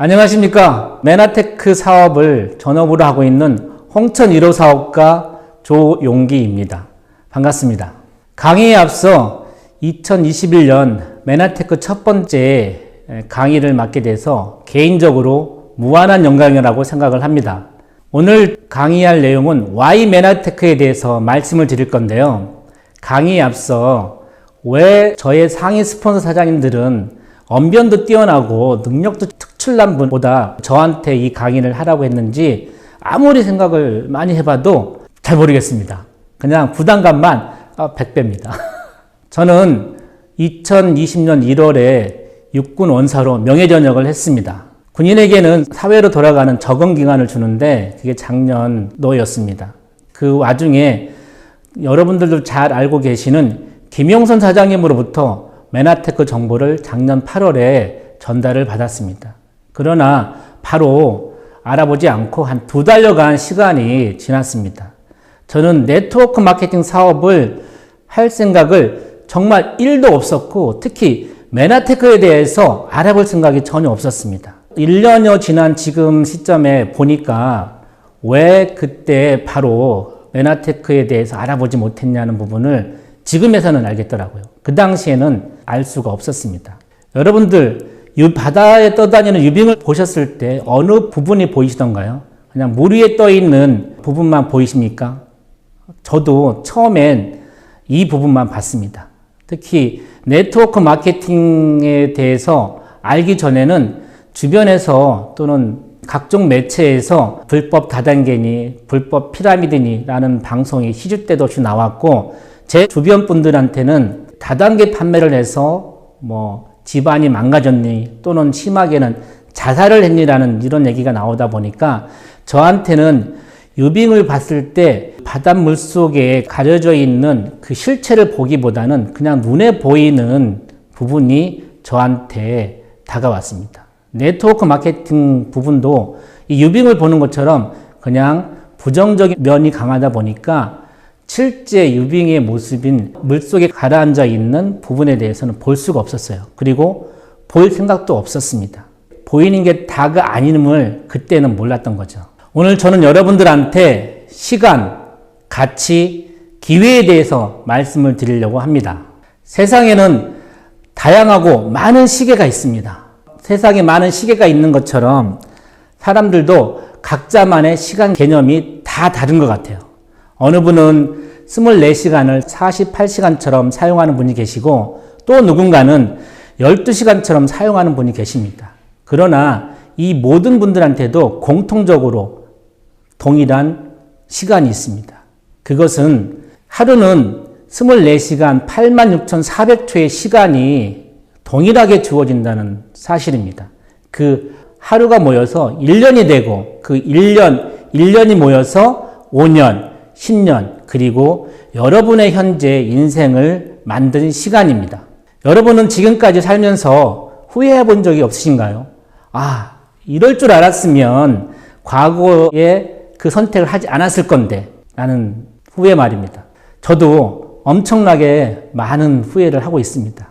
안녕하십니까. 메나테크 사업을 전업으로 하고 있는 홍천 1호 사업가 조용기입니다. 반갑습니다. 강의에 앞서 2021년 메나테크 첫 번째 강의를 맡게 돼서 개인적으로 무한한 영광이라고 생각을 합니다. 오늘 강의할 내용은 Y 메나테크에 대해서 말씀을 드릴 건데요. 강의에 앞서 왜 저의 상위 스폰서 사장님들은 언변도 뛰어나고 능력도 특출난 분보다 저한테 이 강의를 하라고 했는지 아무리 생각을 많이 해봐도 잘 모르겠습니다. 그냥 부담감만 100배입니다. 저는 2020년 1월에 육군 원사로 명예전역을 했습니다. 군인에게는 사회로 돌아가는 적응 기간을 주는데 그게 작년도였습니다. 그 와중에 여러분들도 잘 알고 계시는 김용선 사장님으로부터 메나테크 정보를 작년 8월에 전달을 받았습니다. 그러나 바로 알아보지 않고 한 2달여간 시간이 지났습니다. 저는 네트워크 마케팅 사업을 할 생각을 정말 1도 없었고 특히 메나테크에 대해서 알아볼 생각이 전혀 없었습니다. 1년여 지난 지금 시점에 보니까 왜 그때 바로 메나테크에 대해서 알아보지 못했냐는 부분을 지금에서는 알겠더라고요. 그 당시에는 알 수가 없었습니다. 여러분들 바다에 떠다니는 유빙을 보셨을 때 어느 부분이 보이시던가요? 그냥 물 위에 떠 있는 부분만 보이십니까? 저도 처음엔 이 부분만 봤습니다. 특히 네트워크 마케팅에 대해서 알기 전에는 주변에서 또는 각종 매체에서 불법 다단계니 불법 피라미드니 라는 방송이 시주 때도 없이 나왔고 제 주변 분들한테는 다단계 판매를 해서 집안이 망가졌니 또는 심하게는 자살을 했니라는 이런 얘기가 나오다 보니까 저한테는 유빙을 봤을 때 바닷물 속에 가려져 있는 그 실체를 보기보다는 그냥 눈에 보이는 부분이 저한테 다가왔습니다. 네트워크 마케팅 부분도 이 유빙을 보는 것처럼 그냥 부정적인 면이 강하다 보니까 실제 유빙의 모습인 물속에 가라앉아 있는 부분에 대해서는 볼 수가 없었어요. 그리고 볼 생각도 없었습니다. 보이는 게 다가 아님을 그때는 몰랐던 거죠. 오늘 저는 여러분들한테 시간, 가치, 기회에 대해서 말씀을 드리려고 합니다. 세상에는 다양하고 많은 시계가 있습니다. 세상에 많은 시계가 있는 것처럼 사람들도 각자만의 시간 개념이 다 다른 것 같아요. 어느 분은 24시간을 48시간처럼 사용하는 분이 계시고 또 누군가는 12시간처럼 사용하는 분이 계십니다. 그러나 이 모든 분들한테도 공통적으로 동일한 시간이 있습니다. 그것은 하루는 24시간 86,400초의 시간이 동일하게 주어진다는 사실입니다. 그 하루가 모여서 1년이 되고 그 1년이 모여서 5년, 10년, 그리고 여러분의 현재 인생을 만든 시간입니다. 여러분은 지금까지 살면서 후회해 본 적이 없으신가요? 이럴 줄 알았으면 과거에 그 선택을 하지 않았을 건데 라는 후회 말입니다. 저도 엄청나게 많은 후회를 하고 있습니다.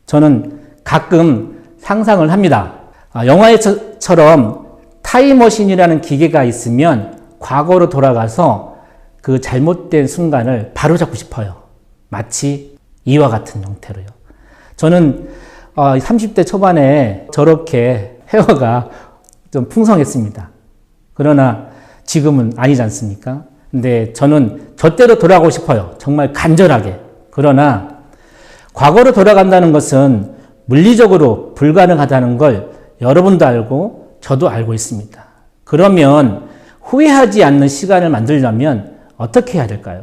저는 가끔 상상을 합니다. 영화에처럼 타임머신이라는 기계가 있으면 과거로 돌아가서 그 잘못된 순간을 바로잡고 싶어요. 마치 이와 같은 형태로요. 저는 30대 초반에 저렇게 헤어가 좀 풍성했습니다. 그러나 지금은 아니지 않습니까? 근데 저는 저때로 돌아가고 싶어요. 정말 간절하게. 그러나 과거로 돌아간다는 것은 물리적으로 불가능하다는 걸 여러분도 알고 저도 알고 있습니다. 그러면 후회하지 않는 시간을 만들려면 어떻게 해야 될까요?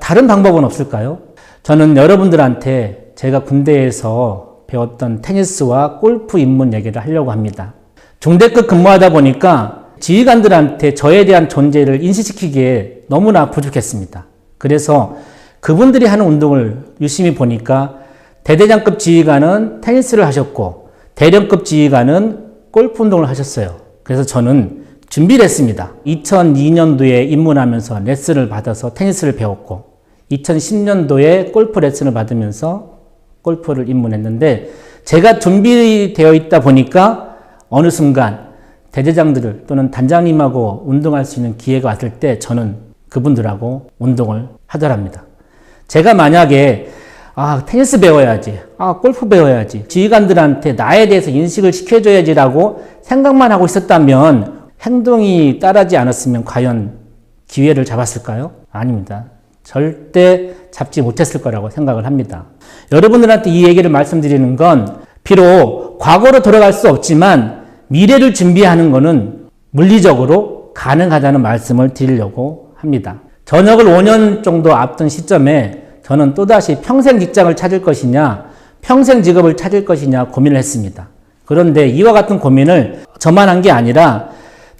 다른 방법은 없을까요? 저는 여러분들한테 제가 군대에서 배웠던 테니스와 골프 입문 얘기를 하려고 합니다. 중대급 근무하다 보니까 지휘관들한테 저에 대한 존재를 인식시키기에 너무나 부족했습니다. 그래서 그분들이 하는 운동을 유심히 보니까 대대장급 지휘관은 테니스를 하셨고 대령급 지휘관은 골프 운동을 하셨어요. 그래서 저는 준비를 했습니다. 2002년도에 입문하면서 레슨을 받아서 테니스를 배웠고 2010년도에 골프 레슨을 받으면서 골프를 입문했는데 제가 준비되어 있다 보니까 어느 순간 대대장들 또는 단장님하고 운동할 수 있는 기회가 왔을 때 저는 그분들하고 운동을 하더랍니다. 제가 만약에 테니스 배워야지, 골프 배워야지, 지휘관들한테 나에 대해서 인식을 시켜줘야지라고 생각만 하고 있었다면 행동이 따르지 않았으면 과연 기회를 잡았을까요? 아닙니다. 절대 잡지 못했을 거라고 생각을 합니다. 여러분들한테 이 얘기를 말씀드리는 건 비록 과거로 돌아갈 수 없지만 미래를 준비하는 것은 물리적으로 가능하다는 말씀을 드리려고 합니다. 전역을 5년 정도 앞둔 시점에 저는 또다시 평생 직장을 찾을 것이냐, 평생 직업을 찾을 것이냐 고민을 했습니다. 그런데 이와 같은 고민을 저만 한 게 아니라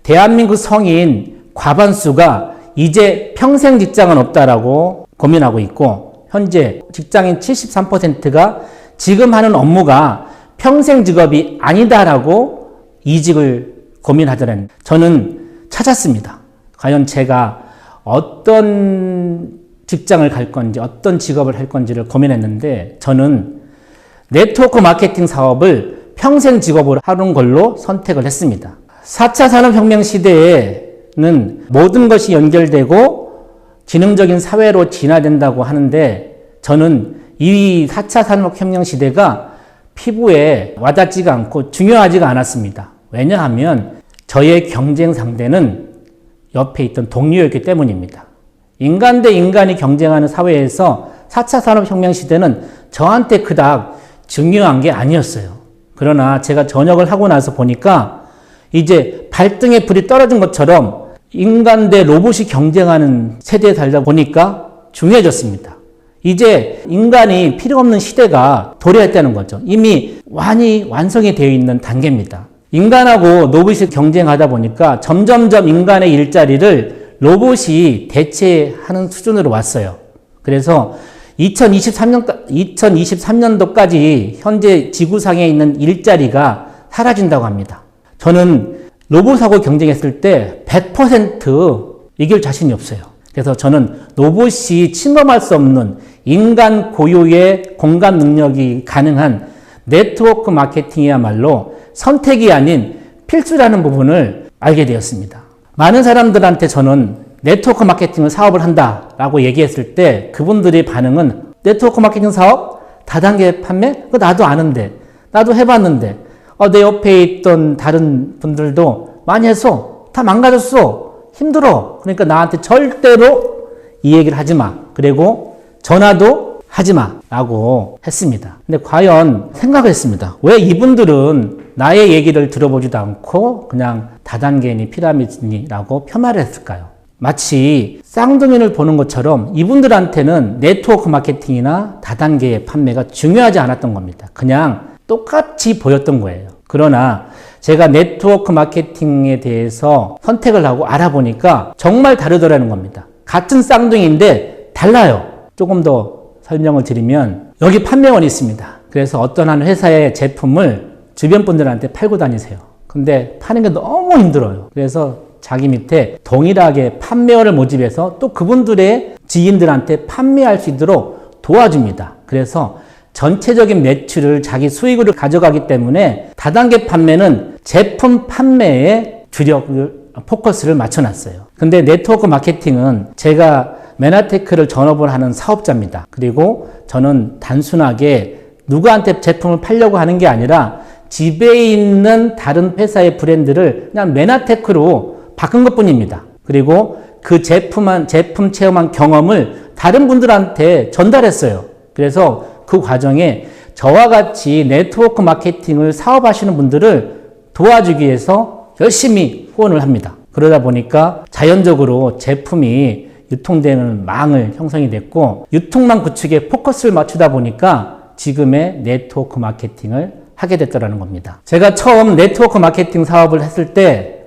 대한민국 성인 과반수가 이제 평생 직장은 없다라고 고민하고 있고, 현재 직장인 73%가 지금 하는 업무가 평생 직업이 아니다라고 이직을 고민하더라는, 저는 찾았습니다. 과연 제가 어떤 직장을 갈 건지, 어떤 직업을 할 건지를 고민했는데, 저는 네트워크 마케팅 사업을 평생 직업으로 하는 걸로 선택을 했습니다. 4차 산업혁명 시대에는 모든 것이 연결되고 지능적인 사회로 진화된다고 하는데, 저는 이 4차 산업혁명 시대가 피부에 와닿지가 않고 중요하지가 않았습니다. 왜냐하면 저의 경쟁 상대는 옆에 있던 동료였기 때문입니다. 인간 대 인간이 경쟁하는 사회에서 4차 산업혁명 시대는 저한테 그닥 중요한 게 아니었어요. 그러나 제가 전역을 하고 나서 보니까 이제 발등에 불이 떨어진 것처럼 인간 대 로봇이 경쟁하는 세대에 살다 보니까 중요해졌습니다. 이제 인간이 필요 없는 시대가 도래했다는 거죠. 이미 완성이 되어 있는 단계입니다. 인간하고 로봇이 경쟁하다 보니까 점점점 인간의 일자리를 로봇이 대체하는 수준으로 왔어요. 그래서 2023년도까지 현재 지구상에 있는 일자리가 사라진다고 합니다. 저는 로봇하고 경쟁했을 때 100% 이길 자신이 없어요. 그래서 저는 로봇이 침범할 수 없는 인간 고유의 공감 능력이 가능한 네트워크 마케팅이야말로 선택이 아닌 필수라는 부분을 알게 되었습니다. 많은 사람들한테 저는 네트워크 마케팅을 사업을 한다라고 얘기했을 때 그분들의 반응은 네트워크 마케팅 사업? 다단계 판매? 그거 나도 아는데, 나도 해봤는데, 내 옆에 있던 다른 분들도 많이 했어. 다 망가졌어. 힘들어. 그러니까 나한테 절대로 이 얘기를 하지 마. 그리고 전화도 하지 마. 라고 했습니다. 근데 과연 생각을 했습니다. 왜 이분들은 나의 얘기를 들어보지도 않고 그냥 다단계니 피라미드니라고 폄하를 했을까요? 마치 쌍둥이를 보는 것처럼 이분들한테는 네트워크 마케팅이나 다단계의 판매가 중요하지 않았던 겁니다. 그냥 똑같이 보였던 거예요. 그러나 제가 네트워크 마케팅에 대해서 선택을 하고 알아보니까 정말 다르더라는 겁니다. 같은 쌍둥이인데 달라요. 조금 더 설명을 드리면 여기 판매원이 있습니다. 그래서 어떤 한 회사의 제품을 주변 분들한테 팔고 다니세요. 근데 파는 게 너무 힘들어요. 그래서 자기 밑에 동일하게 판매원을 모집해서 또 그분들의 지인들한테 판매할 수 있도록 도와줍니다. 그래서 전체적인 매출을 자기 수익으로 가져가기 때문에 다단계 판매는 제품 판매에 포커스를 맞춰놨어요. 근데 네트워크 마케팅은 제가 메나테크를 전업을 하는 사업자입니다. 그리고 저는 단순하게 누구한테 제품을 팔려고 하는 게 아니라 집에 있는 다른 회사의 브랜드를 그냥 메나테크로 바꾼 것 뿐입니다. 그리고 그 제품 체험한 경험을 다른 분들한테 전달했어요. 그래서 그 과정에 저와 같이 네트워크 마케팅을 사업하시는 분들을 도와주기 위해서 열심히 후원을 합니다. 그러다 보니까 자연적으로 제품이 유통되는 망을 형성이 됐고 유통망 구축에 포커스를 맞추다 보니까 지금의 네트워크 마케팅을 하게 됐더라는 겁니다. 제가 처음 네트워크 마케팅 사업을 했을 때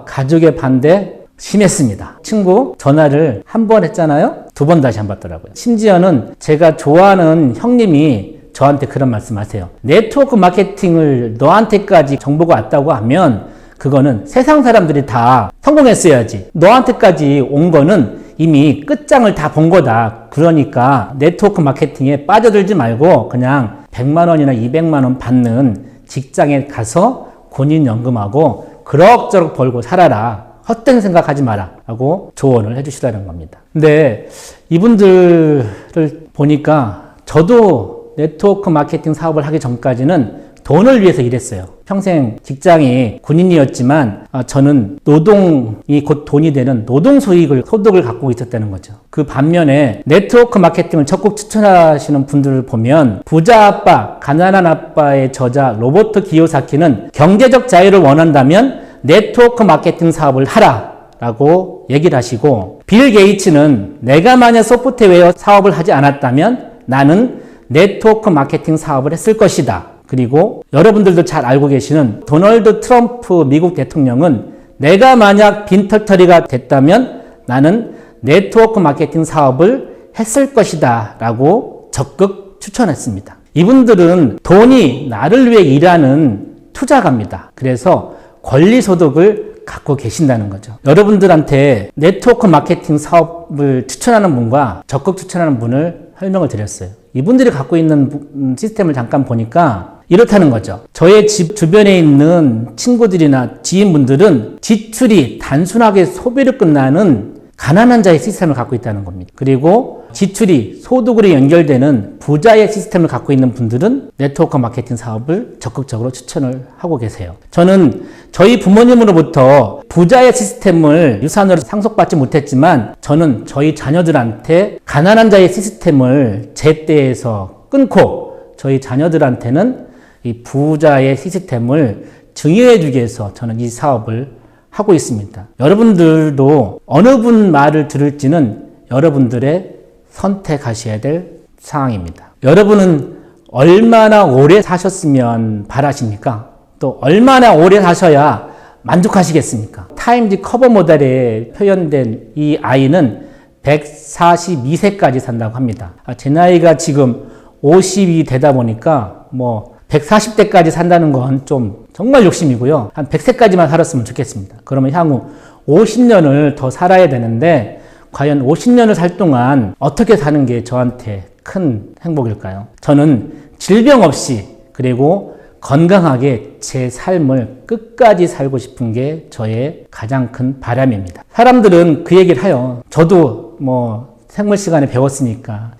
가족의 반대 심했습니다. 친구 전화를 한 번 했잖아요. 2번 다시 안 받더라고요. 심지어는 제가 좋아하는 형님이 저한테 그런 말씀 하세요. 네트워크 마케팅을 너한테까지 정보가 왔다고 하면 그거는 세상 사람들이 다 성공했어야지. 너한테까지 온 거는 이미 끝장을 다 본 거다. 그러니까 네트워크 마케팅에 빠져들지 말고 그냥 100만 원이나 200만 원 받는 직장에 가서 군인연금하고 그럭저럭 벌고 살아라. 헛된 생각하지 마라. 라고 조언을 해주시다는 겁니다. 근데 이분들을 보니까 저도 네트워크 마케팅 사업을 하기 전까지는 돈을 위해서 일했어요. 평생 직장이 군인이었지만 저는 노동이 곧 돈이 되는 노동 소득을 갖고 있었다는 거죠. 그 반면에 네트워크 마케팅을 적극 추천하시는 분들을 보면 부자 아빠, 가난한 아빠의 저자 로버트 기요사키는 경제적 자유를 원한다면 네트워크 마케팅 사업을 하라 라고 얘기를 하시고, 빌 게이츠는 내가 만약 소프트웨어 사업을 하지 않았다면 나는 네트워크 마케팅 사업을 했을 것이다. 그리고 여러분들도 잘 알고 계시는 도널드 트럼프 미국 대통령은 내가 만약 빈털터리가 됐다면 나는 네트워크 마케팅 사업을 했을 것이다 라고 적극 추천했습니다. 이분들은 돈이 나를 위해 일하는 투자가입니다. 그래서 권리소득을 갖고 계신다는 거죠. 여러분들한테 네트워크 마케팅 사업을 추천하는 분과 적극 추천하는 분을 설명을 드렸어요. 이분들이 갖고 있는 시스템을 잠깐 보니까 이렇다는 거죠. 저의 집 주변에 있는 친구들이나 지인분들은 지출이 단순하게 소비로 끝나는 가난한 자의 시스템을 갖고 있다는 겁니다. 그리고 지출이 소득으로 연결되는 부자의 시스템을 갖고 있는 분들은 네트워크 마케팅 사업을 적극적으로 추천을 하고 계세요. 저는 저희 부모님으로부터 부자의 시스템을 유산으로 상속받지 못했지만 저는 저희 자녀들한테 가난한 자의 시스템을 제때에서 끊고 저희 자녀들한테는 이 부자의 시스템을 증여해 주기 위해서 저는 이 사업을 하고 있습니다. 여러분들도 어느 분 말을 들을지는 여러분들의 선택하셔야 될 상황입니다. 여러분은 얼마나 오래 사셨으면 바라십니까? 또 얼마나 오래 사셔야 만족하시겠습니까? 타임지 커버 모델에 표현된 이 아이는 142세까지 산다고 합니다. 제 나이가 지금 50이 되다 보니까 140대까지 산다는 건 좀 정말 욕심이고요. 한 100세까지만 살았으면 좋겠습니다. 그러면 향후 50년을 더 살아야 되는데 과연 50년을 살 동안 어떻게 사는 게 저한테 큰 행복일까요? 저는 질병 없이 그리고 건강하게 제 삶을 끝까지 살고 싶은 게 저의 가장 큰 바람입니다. 사람들은 그 얘기를 해요. 저도 생물 시간에 배웠으니까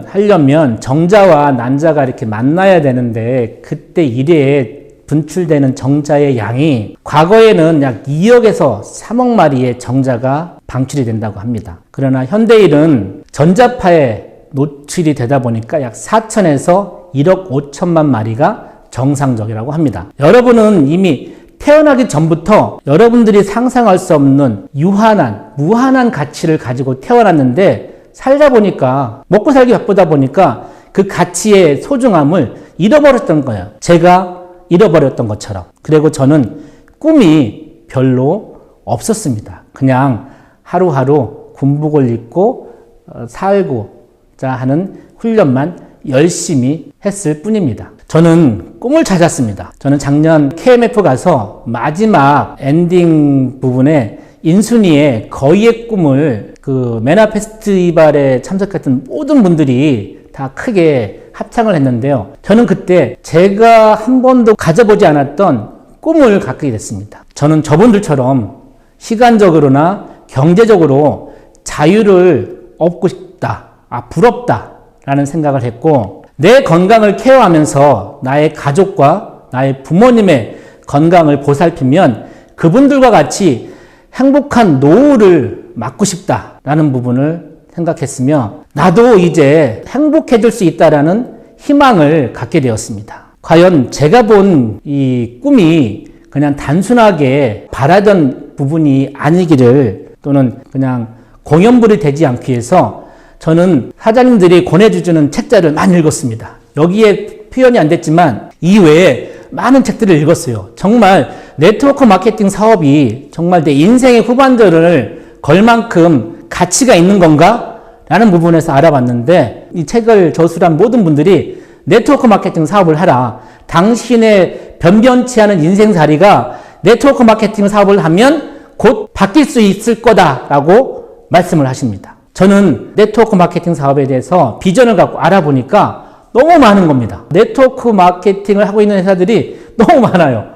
하려면 정자와 난자가 이렇게 만나야 되는데 그때 일에 분출되는 정자의 양이 과거에는 약 2억에서 3억 마리의 정자가 방출이 된다고 합니다. 그러나 현대인은 전자파에 노출이 되다 보니까 약 4천에서 1억 5천만 마리가 정상적이라고 합니다. 여러분은 이미 태어나기 전부터 여러분들이 상상할 수 없는 무한한 가치를 가지고 태어났는데 살다 보니까 먹고 살기 바쁘다 보니까 그 가치의 소중함을 잃어버렸던 거예요. 제가 잃어버렸던 것처럼. 그리고 저는 꿈이 별로 없었습니다. 그냥 하루하루 군복을 입고 살고자 하는 훈련만 열심히 했을 뿐입니다. 저는 꿈을 찾았습니다. 저는 작년 KMF 가서 마지막 엔딩 부분에 인순이의 거의의 꿈을 그 메나 페스티벌에 참석했던 모든 분들이 다 크게 합창을 했는데요. 저는 그때 제가 한 번도 가져보지 않았던 꿈을 갖게 됐습니다. 저는 저분들처럼 시간적으로나 경제적으로 자유를 얻고 싶다. 부럽다. 라는 생각을 했고 내 건강을 케어하면서 나의 가족과 나의 부모님의 건강을 보살피면 그분들과 같이 행복한 노후를 맞고 싶다라는 부분을 생각했으며 나도 이제 행복해질 수 있다라는 희망을 갖게 되었습니다. 과연 제가 본 이 꿈이 그냥 단순하게 바라던 부분이 아니기를 또는 그냥 공연불이 되지 않기 위해서 저는 사장님들이 권해주는 책자를 많이 읽었습니다. 여기에 표현이 안 됐지만 이외에 많은 책들을 읽었어요. 정말 네트워크 마케팅 사업이 정말 내 인생의 후반전을 걸 만큼 가치가 있는 건가? 라는 부분에서 알아봤는데 이 책을 저술한 모든 분들이 네트워크 마케팅 사업을 하라. 당신의 변변치 않은 인생살이가 네트워크 마케팅 사업을 하면 곧 바뀔 수 있을 거다라고 말씀을 하십니다. 저는 네트워크 마케팅 사업에 대해서 비전을 갖고 알아보니까 너무 많은 겁니다. 네트워크 마케팅을 하고 있는 회사들이 너무 많아요.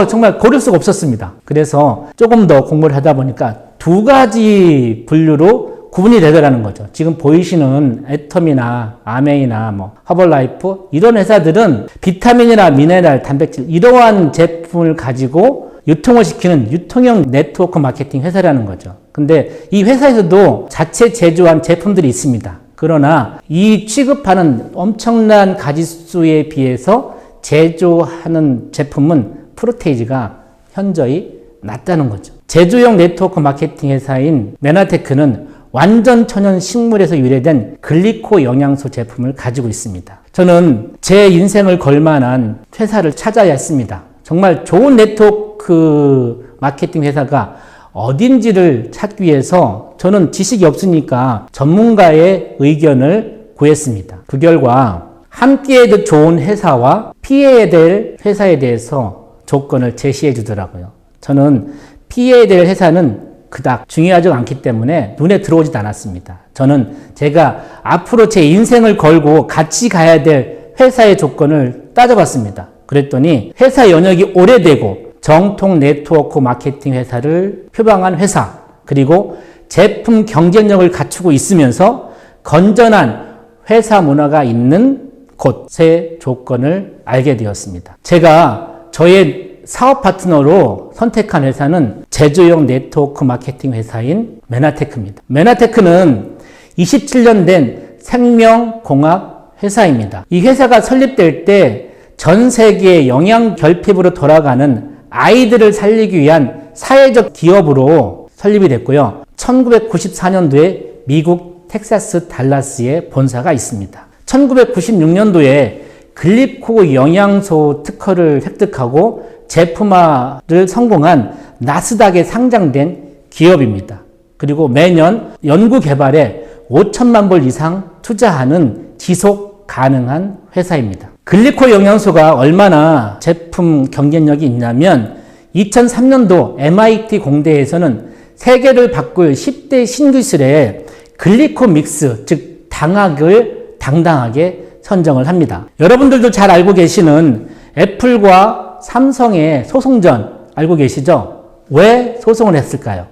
정말 고를 수가 없었습니다. 그래서 조금 더 공부를 하다 보니까 두 가지 분류로 구분이 되더라는 거죠. 지금 보이시는 애텀이나 아메이나 허벌라이프 이런 회사들은 비타민이나 미네랄, 단백질 이러한 제품을 가지고 유통을 시키는 유통형 네트워크 마케팅 회사라는 거죠. 근데 이 회사에서도 자체 제조한 제품들이 있습니다. 그러나 이 취급하는 엄청난 가짓수에 비해서 제조하는 제품은 프로테이지가 현저히 낮다는 거죠. 제조용 네트워크 마케팅 회사인 메나테크는 완전 천연 식물에서 유래된 글리코 영양소 제품을 가지고 있습니다. 저는 제 인생을 걸만한 회사를 찾아야 했습니다. 정말 좋은 네트워크 마케팅 회사가 어딘지를 찾기 위해서 저는 지식이 없으니까 전문가의 의견을 구했습니다. 그 결과 함께해도 좋은 회사와 피해야 될 회사에 대해서 조건을 제시해 주더라고요. 저는 피해야 될 회사는 그닥 중요하지 않기 때문에 눈에 들어오지도 않았습니다. 저는 제가 앞으로 제 인생을 걸고 같이 가야 될 회사의 조건을 따져봤습니다. 그랬더니 회사 연역이 오래되고 정통 네트워크 마케팅 회사를 표방한 회사, 그리고 제품 경쟁력을 갖추고 있으면서 건전한 회사 문화가 있는 곳의 조건을 알게 되었습니다. 제가 저의 사업 파트너로 선택한 회사는 제조용 네트워크 마케팅 회사인 메나테크입니다. 메나테크는 27년 된 생명공학 회사입니다. 이 회사가 설립될 때 전 세계 영양 결핍으로 돌아가는 아이들을 살리기 위한 사회적 기업으로 설립이 됐고요. 1994년도에 미국 텍사스 달라스에 본사가 있습니다. 1996년도에 글리코 영양소 특허를 획득하고 제품화를 성공한 나스닥에 상장된 기업입니다. 그리고 매년 연구 개발에 5천만 불 이상 투자하는 지속 가능한 회사입니다. 글리코 영양소가 얼마나 제품 경쟁력이 있냐면 2003년도 MIT 공대에서는 세계를 바꿀 10대 신기술에 글리코 믹스, 즉 당학을 당당하게 선정을 합니다. 여러분들도 잘 알고 계시는 애플과 삼성의 소송전 알고 계시죠? 왜 소송을 했을까요?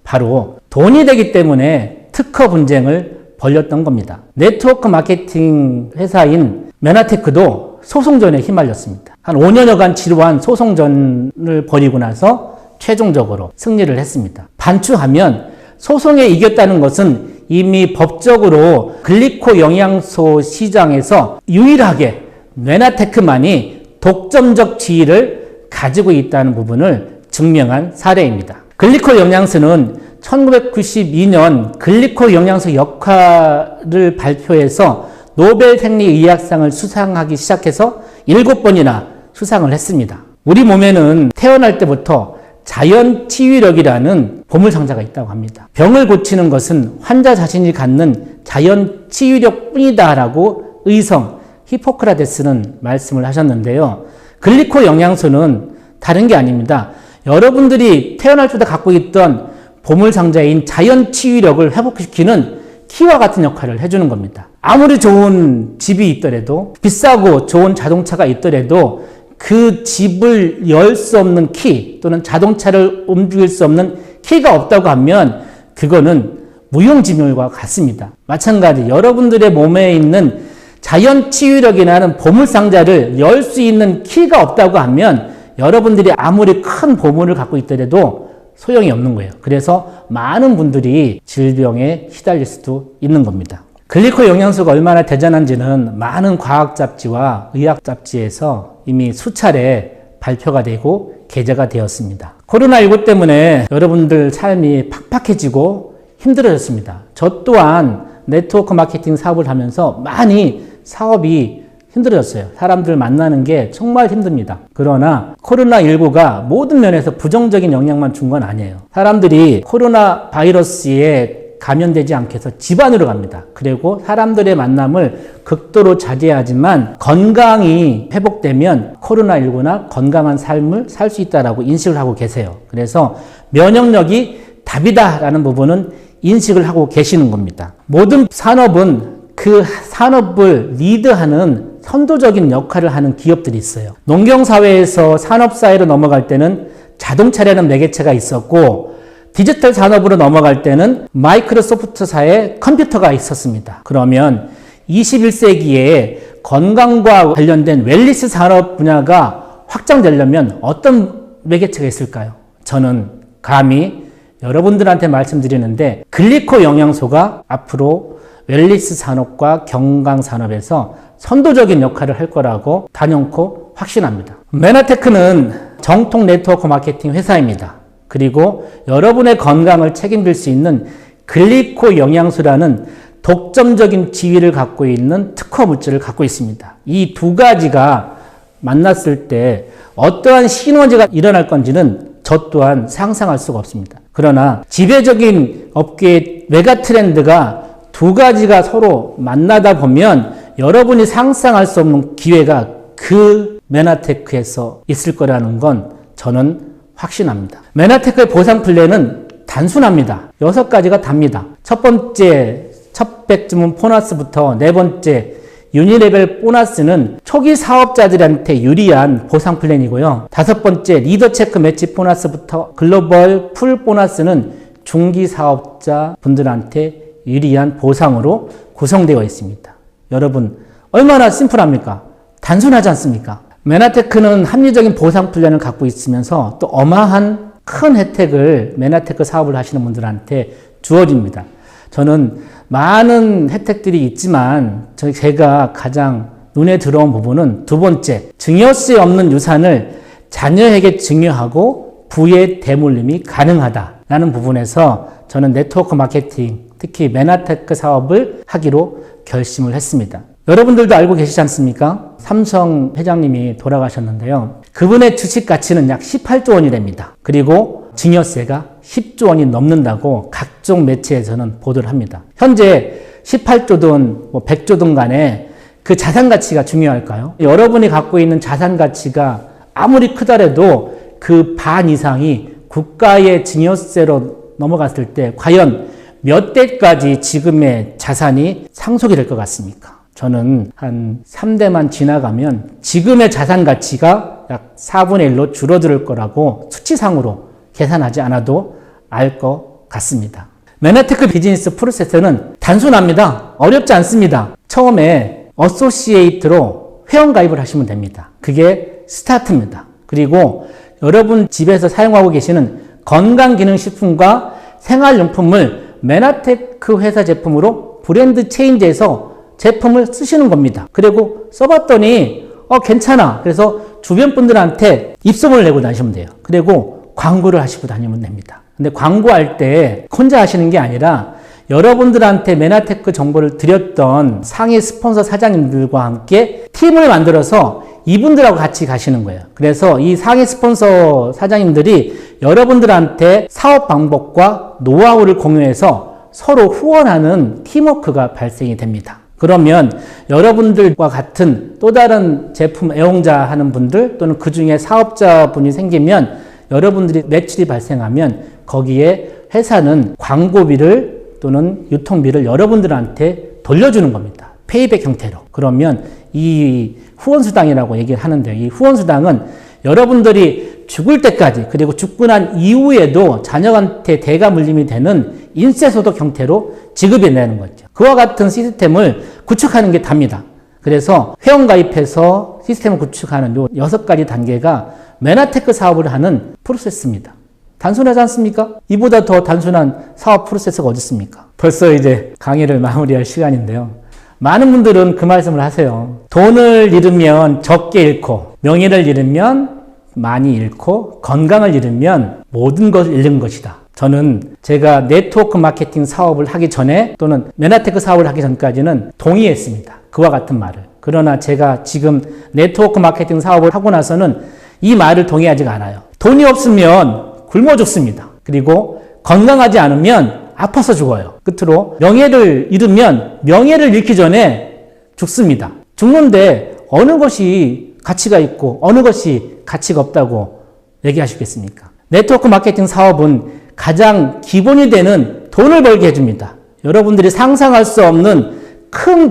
바로 돈이 되기 때문에 특허 분쟁을 벌였던 겁니다. 네트워크 마케팅 회사인 메나테크도 소송전에 휘말렸습니다. 한 5년여간 지루한 소송전을 벌이고 나서 최종적으로 승리를 했습니다. 반추하면 소송에 이겼다는 것은 이미 법적으로 글리코 영양소 시장에서 유일하게 메나테크만이 독점적 지위를 가지고 있다는 부분을 증명한 사례입니다. 글리코 영양소는 1992년 글리코 영양소 역할을 발표해서 노벨 생리의학상을 수상하기 시작해서 7번이나 수상을 했습니다. 우리 몸에는 태어날 때부터 자연 치유력이라는 보물상자가 있다고 합니다. 병을 고치는 것은 환자 자신이 갖는 자연 치유력 뿐이다라고 의성 히포크라테스는 말씀을 하셨는데요. 글리코 영양소는 다른 게 아닙니다. 여러분들이 태어날 때부터 갖고 있던 보물상자인 자연 치유력을 회복시키는 키와 같은 역할을 해주는 겁니다. 아무리 좋은 집이 있더라도, 비싸고 좋은 자동차가 있더라도 그 집을 열 수 없는 키 또는 자동차를 움직일 수 없는 키가 없다고 하면 그거는 무용지물과 같습니다. 마찬가지 여러분들의 몸에 있는 자연 치유력이라는 보물상자를 열 수 있는 키가 없다고 하면 여러분들이 아무리 큰 보물을 갖고 있더라도 소용이 없는 거예요. 그래서 많은 분들이 질병에 시달릴 수도 있는 겁니다. 글리코 영양소가 얼마나 대단한지는 많은 과학 잡지와 의학 잡지에서 이미 수차례 발표가 되고 게재가 되었습니다. 코로나19 때문에 여러분들 삶이 팍팍해지고 힘들어졌습니다. 저 또한 네트워크 마케팅 사업을 하면서 많이 사업이 힘들어졌어요. 사람들 만나는 게 정말 힘듭니다. 그러나 코로나19가 모든 면에서 부정적인 영향만 준 건 아니에요. 사람들이 코로나 바이러스에 감염되지 않게 해서 집 안으로 갑니다. 그리고 사람들의 만남을 극도로 자제하지만 건강이 회복되면 코로나19나 건강한 삶을 살 수 있다라고 인식을 하고 계세요. 그래서 면역력이 답이다라는 부분은 인식을 하고 계시는 겁니다. 모든 산업은 그 산업을 리드하는 선도적인 역할을 하는 기업들이 있어요. 농경사회에서 산업사회로 넘어갈 때는 자동차라는 매개체가 있었고 디지털 산업으로 넘어갈 때는 마이크로소프트사의 컴퓨터가 있었습니다. 그러면 21세기에 건강과 관련된 웰니스 산업 분야가 확장되려면 어떤 매개체가 있을까요? 저는 감히 여러분들한테 말씀드리는데 글리코 영양소가 앞으로 웰니스 산업과 경강 산업에서 선도적인 역할을 할 거라고 단연코 확신합니다. 메나테크는 정통 네트워크 마케팅 회사입니다. 그리고 여러분의 건강을 책임질 수 있는 글리코 영양소라는 독점적인 지위를 갖고 있는 특허 물질을 갖고 있습니다. 이 두 가지가 만났을 때 어떠한 시너지가 일어날 건지는 저 또한 상상할 수가 없습니다. 그러나 지배적인 업계의 메가 트렌드가 두 가지가 서로 만나다 보면 여러분이 상상할 수 없는 기회가 그 메나테크에서 있을 거라는 건 저는 확신합니다. 메나테크의 보상 플랜은 단순합니다. 6가지가 답니다. 첫 번째, 첫100 주문 보너스부터 네 번째, 유니레벨 보너스는 초기 사업자들한테 유리한 보상 플랜이고요. 5번째, 리더 체크 매치 보너스부터 글로벌 풀 보너스는 중기 사업자 분들한테 유리한 보상으로 구성되어 있습니다. 여러분, 얼마나 심플합니까? 단순하지 않습니까? 메나테크는 합리적인 보상 플랜을 갖고 있으면서 또 어마한 큰 혜택을 메나테크 사업을 하시는 분들한테 주어집니다. 저는 많은 혜택들이 있지만 제가 가장 눈에 들어온 부분은 두 번째, 증여세 없는 유산을 자녀에게 증여하고 부의 대물림이 가능하다라는 부분에서 저는 네트워크 마케팅, 특히 메나테크 사업을 하기로 결심을 했습니다. 여러분들도 알고 계시지 않습니까? 삼성 회장님이 돌아가셨는데요. 그분의 주식 가치는 약 18조 원이 됩니다. 그리고 증여세가 10조 원이 넘는다고 각종 매체에서는 보도를 합니다. 현재 18조든 100조든 간에 그 자산 가치가 중요할까요? 여러분이 갖고 있는 자산 가치가 아무리 크더라도 그 반 이상이 국가의 증여세로 넘어갔을 때 과연 몇 대까지 지금의 자산이 상속이 될 것 같습니까? 저는 한 3대만 지나가면 지금의 자산 가치가 약 4분의 1로 줄어들 거라고 수치상으로 계산하지 않아도 알 것 같습니다. 메나테크 비즈니스 프로세스는 단순합니다. 어렵지 않습니다. 처음에 어소시에이트로 회원가입을 하시면 됩니다. 그게 스타트입니다. 그리고 여러분 집에서 사용하고 계시는 건강기능식품과 생활용품을 메나테크 회사 제품으로 브랜드 체인지해서 제품을 쓰시는 겁니다. 그리고 써봤더니 괜찮아. 그래서 주변 분들한테 입소문을 내고 다니시면 돼요. 그리고 광고를 하시고 다니면 됩니다. 근데 광고할 때 혼자 하시는 게 아니라 여러분들한테 메나테크 정보를 드렸던 상위 스폰서 사장님들과 함께 팀을 만들어서 이분들하고 같이 가시는 거예요. 그래서 이 상위 스폰서 사장님들이 여러분들한테 사업 방법과 노하우를 공유해서 서로 후원하는 팀워크가 발생이 됩니다. 그러면 여러분들과 같은 또 다른 제품 애용자 하는 분들 또는 그 중에 사업자분이 생기면 여러분들이 매출이 발생하면 거기에 회사는 광고비를 또는 유통비를 여러분들한테 돌려주는 겁니다. 페이백 형태로. 그러면 이 후원수당이라고 얘기를 하는데요. 이 후원수당은 여러분들이 죽을 때까지 그리고 죽고 난 이후에도 자녀한테 대가 물림이 되는 인세소득 형태로 지급해 내는 거죠. 그와 같은 시스템을 구축하는 게 답니다. 그래서 회원가입해서 시스템을 구축하는 요 6가지 단계가 메나테크 사업을 하는 프로세스입니다. 단순하지 않습니까? 이보다 더 단순한 사업 프로세스가 어디 있습니까? 벌써 이제 강의를 마무리할 시간인데요. 많은 분들은 그 말씀을 하세요. 돈을 잃으면 적게 잃고 명예를 잃으면 많이 잃고 건강을 잃으면 모든 것을 잃는 것이다. 저는 제가 네트워크 마케팅 사업을 하기 전에 또는 메나테크 사업을 하기 전까지는 동의했습니다. 그와 같은 말을. 그러나 제가 지금 네트워크 마케팅 사업을 하고 나서는 이 말을 동의하지 않아요. 돈이 없으면 굶어 죽습니다. 그리고 건강하지 않으면 아파서 죽어요. 끝으로 명예를 잃으면 명예를 잃기 전에 죽습니다. 죽는데 어느 것이 가치가 있고 어느 것이 가치가 없다고 얘기하시겠습니까? 네트워크 마케팅 사업은 가장 기본이 되는 돈을 벌게 해줍니다. 여러분들이 상상할 수 없는 큰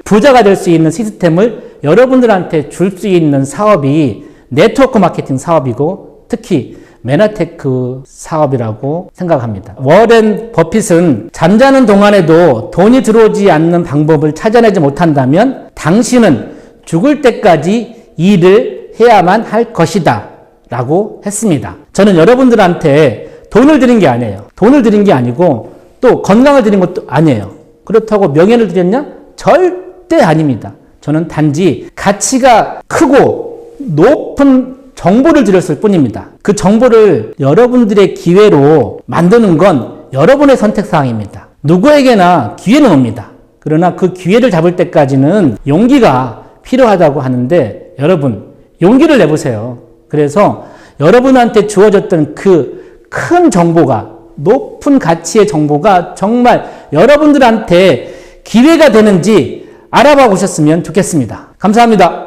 부자가 될 수 있는 시스템을 여러분들한테 줄 수 있는 사업이 네트워크 마케팅 사업이고 특히 메나테크 사업이라고 생각합니다. 워렌 버핏은 잠자는 동안에도 돈이 들어오지 않는 방법을 찾아내지 못한다면 당신은 죽을 때까지 일을 해야만 할 것이다 라고 했습니다. 저는 여러분들한테 돈을 드린 게 아니에요. 돈을 드린 게 아니고 또 건강을 드린 것도 아니에요. 그렇다고 명예를 드렸냐? 절대 아닙니다. 저는 단지 가치가 크고 높은 정보를 드렸을 뿐입니다. 그 정보를 여러분들의 기회로 만드는 건 여러분의 선택사항입니다. 누구에게나 기회는 옵니다. 그러나 그 기회를 잡을 때까지는 용기가 필요하다고 하는데 여러분 용기를 내보세요. 그래서 여러분한테 주어졌던 그 큰 정보가 높은 가치의 정보가 정말 여러분들한테 기회가 되는지 알아봐 보셨으면 좋겠습니다. 감사합니다.